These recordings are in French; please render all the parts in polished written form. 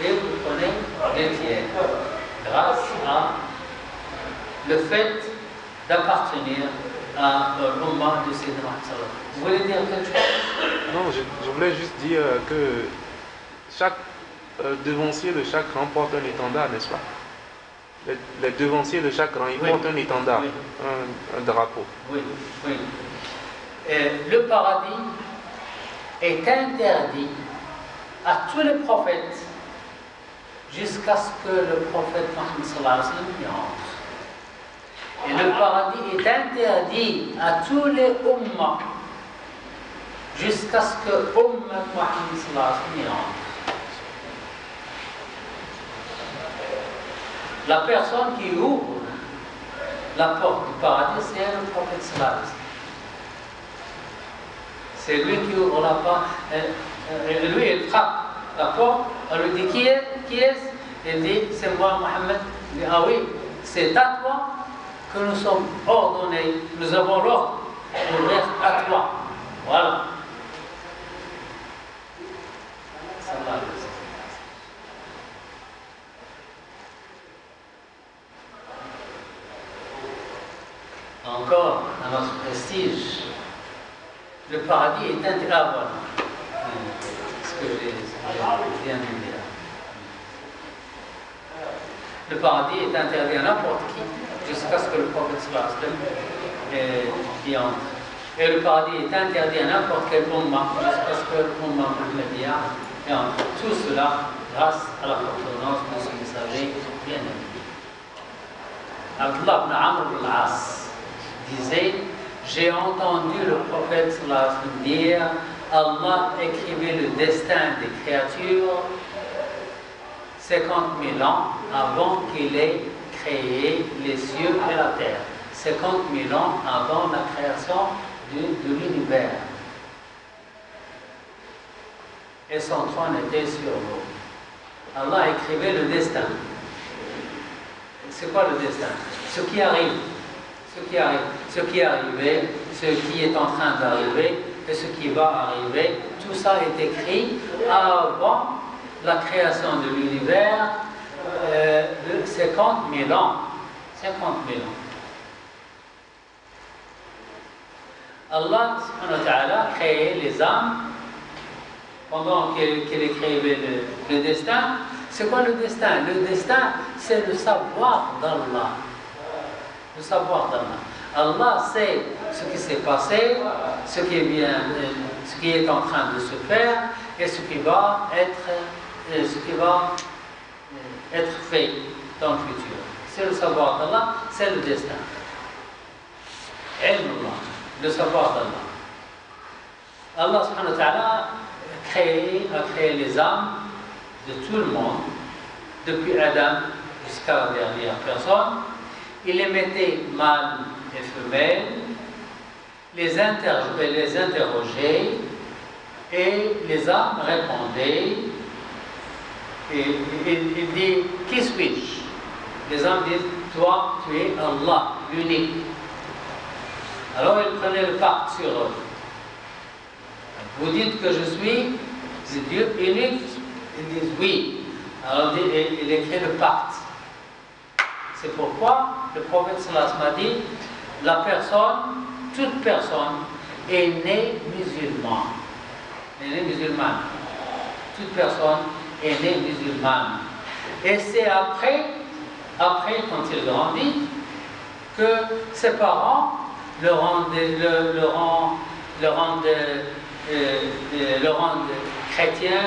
et vous prenez les tiers, grâce à le fait d'appartenir à l'Ummah de Sayyidina Muhammad. Vous voulez dire quelque chose? Non, je voulais juste dire que chaque devancier de chaque rang porte un étendard, n'est-ce pas? Les devanciers de chaque rang, ils portent un étendard, oui. Un drapeau. Oui, oui. Le paradis est interdit à tous les prophètes jusqu'à ce que le prophète Mohammed sallallahu alayhi wa sallam y entre. Et le paradis est interdit à tous les ummas jusqu'à ce que Ummat Mohammed sallallahu alayhi wa sallam y entre. La personne qui ouvre la porte du paradis, c'est le prophète sallallahu alayhi wa sallam. C'est lui qui ouvre la porte. Lui, il frappe la porte. On lui dit qui est-ce? Il dit c'est moi, Mohammed. Il dit ah oui, c'est à toi que nous sommes ordonnés. Nous avons l'ordre d'ouvrir à toi. Voilà. Sallallahu alayhi wa sallam. Encore à notre prestige, le paradis est interdit. Ah voilà, ce que je viens de dire. Le paradis est interdit à n'importe qui jusqu'à ce que le prophète sallallahu alayhi wa sallam y entre. Et le paradis est interdit à n'importe quel umma jusqu'à ce que l'umma muhammadiyya y entre. Tout cela grâce à la provenance de ce messager bien aimé. Abdullah ibn Amr ibn al-As disait, j'ai entendu le prophète sallallahu alayhi wa sallam dire, Allah écrivait le destin des créatures 50 000 ans avant qu'il ait créé les cieux et la terre. 50 000 ans avant la création de l'univers. Et son trône était sur l'eau. Allah écrivait le destin. C'est quoi le destin? Ce qui arrive. Ce qui arrive, ce qui est arrivé, ce qui est en train d'arriver et ce qui va arriver, tout ça est écrit avant la création de l'univers de 50 000 ans. 50 000 ans. Allah subhanahu wa ta'ala a créé les âmes pendant qu'il écrivait le destin. C'est quoi le destin? Le destin, c'est le savoir d'Allah. Le savoir d'Allah. Allah sait ce qui s'est passé, ce qui est en train de se faire et ce qui va être fait dans le futur. C'est le savoir d'Allah, c'est le destin. Ilmullah, le savoir d'Allah. Allah subhanahu wa ta'ala a créé les âmes de tout le monde, depuis Adam jusqu'à la dernière personne. Il les mettait mâles et femelles, les interrogeait et les âmes répondaient. Et il dit, qui suis-je? Les âmes disent, toi, tu es Allah, l'unique. Alors il prenait le pacte sur eux. Vous dites que je suis Dieu unique? Ils disent oui. Alors il écrit le pacte. C'est pourquoi le prophète sallallahu alayhi wa sallam a dit, la personne, toute personne est née musulmane. Est née musulmane. Toute personne est née musulmane. Et c'est après, quand il grandit, que ses parents le rendent chrétien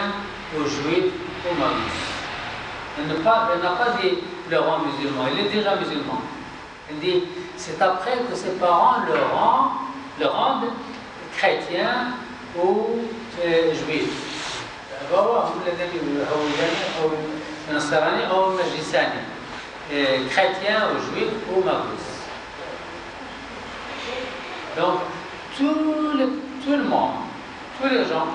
ou juif ou magus. Il n'a pas dit le rang musulman, il est déjà musulman. Il dit, c'est après que ses parents le rendent chrétien ou juif. Chrétien ou juif ou magus. Donc, tout le monde, tous les gens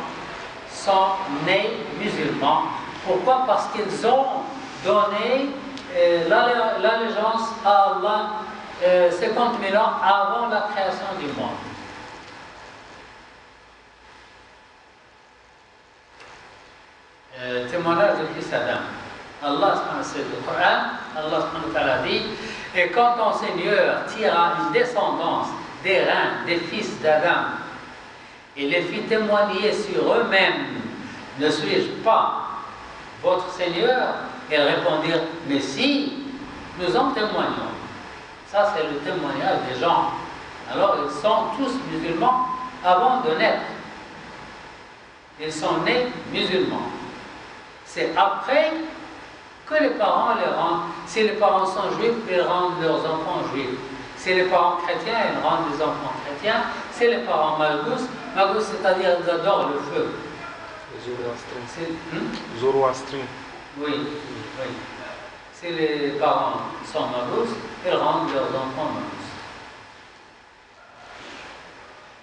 sont nés musulmans. Pourquoi? Parce qu'ils ont donné l'allégeance à Allah 50 000 ans avant la création du monde. témoignage du fils Adam. Allah, c'est le Coran, Allah subhanahu wa ta'ala dit, et quand ton Seigneur tira une descendance des reins des fils d'Adam et les fit témoigner sur eux-mêmes, ne suis-je pas votre Seigneur? Ils répondirent, mais si, nous en témoignons. Ça, c'est le témoignage des gens. Alors, ils sont tous musulmans avant de naître. Ils sont nés musulmans. C'est après que les parents les rendent. Si les parents sont juifs, ils rendent leurs enfants juifs. Si les parents chrétiens, ils rendent les enfants chrétiens. Si les parents malgous, c'est-à-dire ils adorent le feu. Zoroastrien. Oui, oui. Si les parents sont malgous, ils rendent leurs enfants malgous.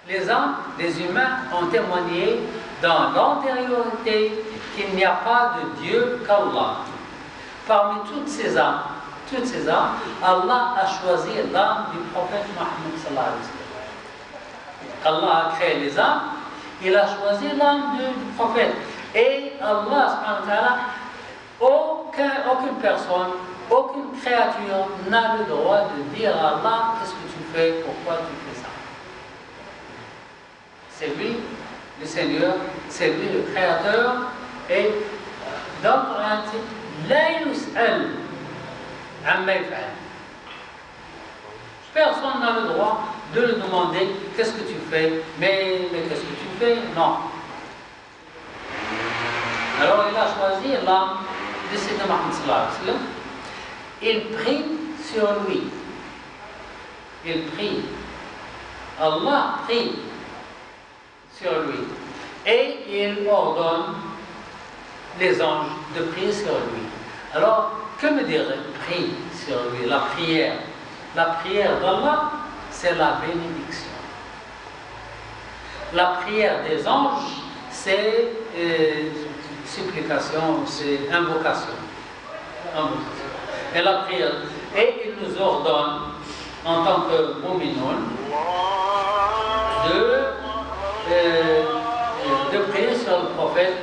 Les hommes, les humains, ont témoigné dans l'antériorité qu'il n'y a pas de Dieu qu'Allah. Parmi toutes ces âmes, Allah a choisi l'âme du prophète Mohammed sallallahu alayhi wa sallam. Allah a créé les âmes, il a choisi l'âme du prophète. Et Allah subhanahu wa ta'ala, aucune personne, aucune créature n'a le droit de dire à Allah qu'est-ce que tu fais, pourquoi tu fais ça. C'est lui le Seigneur, c'est lui le Créateur. Et dans le Coran, la yus'al amma yaf'al. Personne n'a le droit de lui demander qu'est-ce que tu fais, mais qu'est-ce que tu fais? Non. Alors il a choisi l'âme de Sayyidina Muhammad sallallahu alayhi wa sallam. Il prie sur lui. Il prie. Allah prie sur lui. Et il ordonne les anges de prier sur lui. Alors, que me dire prie sur lui? La prière. La prière d'Allah, c'est la bénédiction. La prière des anges, c'est supplication, c'est invocation. Et la prière. Et il nous ordonne, en tant que mu'minoun, de prier sur le prophète.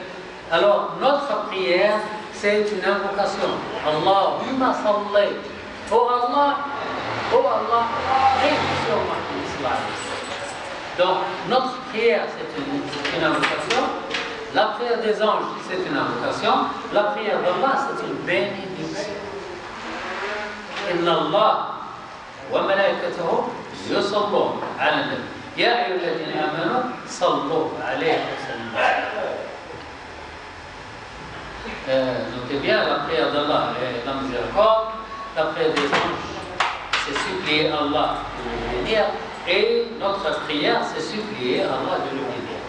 Alors, notre prière, c'est une invocation. Allahumma salli. Oh Allah, prie sur Muhammad sallallahu alayhi wa sallam. Donc, notre prière, c'est une invocation. La prière des anges, c'est une invocation. La prière d'Allah, c'est une bénédiction. Inna Allah wa malaikatahu yusallun ala nabi. Ya ayyuhalladhina amanu sallu alayhi wa sallam. Notez bien, la prière d'Allah est la miséricorde. La prière des anges, c'est supplier Allah de le bénir. Et notre prière, c'est supplier Allah de le bénir.